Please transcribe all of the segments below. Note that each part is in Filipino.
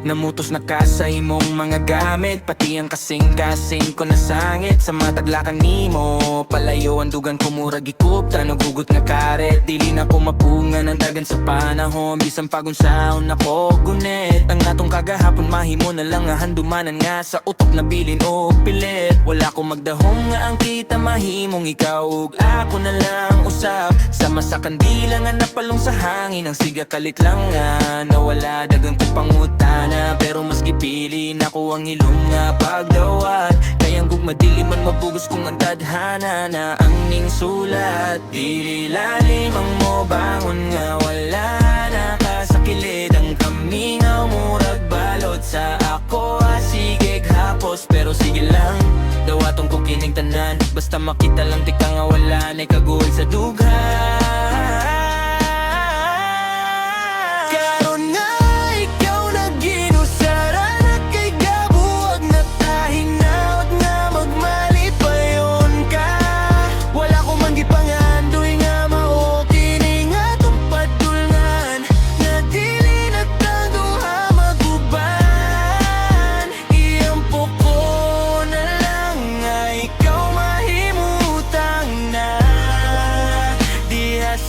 Namutos na ka sa imong mga gamit, pati ang kasing-kasing ko nasangit. Sa mataglakan nimo palayo ang dugan ko murag gikupta, nagugot nga karet. Dili na ko mapungan ang dagan sa panahon, bisan pagunsaon ako gunit. Ang atong kagahapon mahimo na lang nga handumanan nga sa utok na bilin o pilit. Wala ko magdahom nga ang kita mahimong ikaw ug ako na lang usap. Sama sa kandila nga napalong sa hangin, ang siga kalit lang nga nawala dagang ko pangutana. Pero mas gipili na ko ang ilong nga pagdawat, kayang gugmadili man mabugos kung ang tadhana na ang ning sulat. Dili lalim ang mo bangon nga wala na kasakilid, ang kami nga murag balot sa ako. Sige hapos pero sige lang, dawatong ko kining tanan, basta makita lang tika nga wala na'y kagul sa dughan.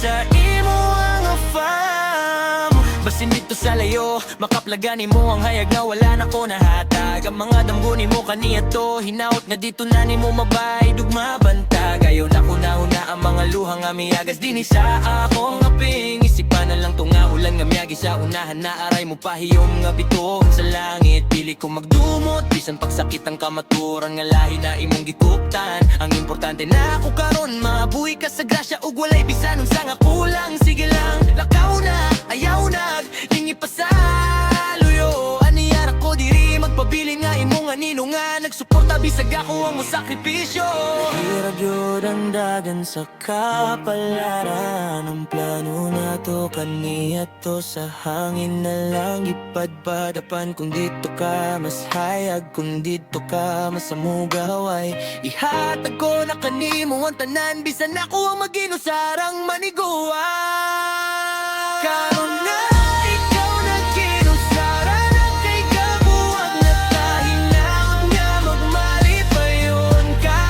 Sa imo ang afam, basin dito sa layo, makaplagani mo ang hayag na wala na ko nahatag. Ang mga damguni mo kaniya to, hinaot nga dito na ni mo mabay, dugma bantag. Ayaw na ko na ang mga luha nga miyagas din sa akong ngaping. Isipan na lang to nga ulan nga miyagi sa unahan na aray mo pahiyom nga bituog sa langit. Pili ko magdumot, bisan pagsakit ang kamaturan nga lahi na imong gikuptan. Ang importante na ako karon, mabuhi ka sa grasya ug walay bisan unsa nga kulang. Sige lang, lakaw na, ayaw nag lingi pa sa luyo. Aniyara ko diri magpabilin nga imong anino nga nagsuporta bisag ako ang mo sakripisyo. Hirap yun ang dagan sa kapalaran, ang plano na to kaniya to sa hangin na lang ipadpadapan. Kung dito ka mas hayag, kung dito ka mas amugaway, ihatag ko na kanimo ang tanan, bisan ako ang maginusarang maniguwa. Karon nga ikaw nagkinusara na kay kabuwag na kahinaot nga magmalipayon ka.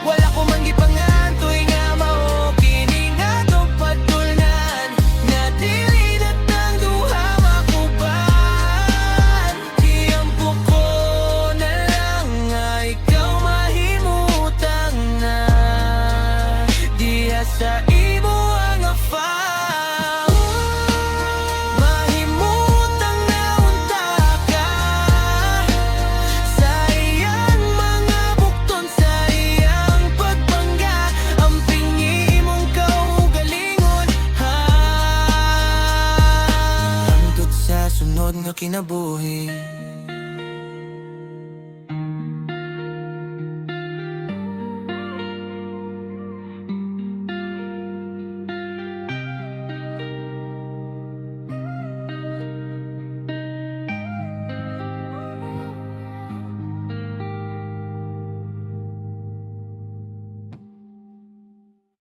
Wala ko man gipangantoy nga mao kini nga tong padulngan, nga dili na tang duha makuban. Tiyampo ko na lang nga ikaw mahimutang na, diha sa imo ang afam. Sunod nga kinabuhi,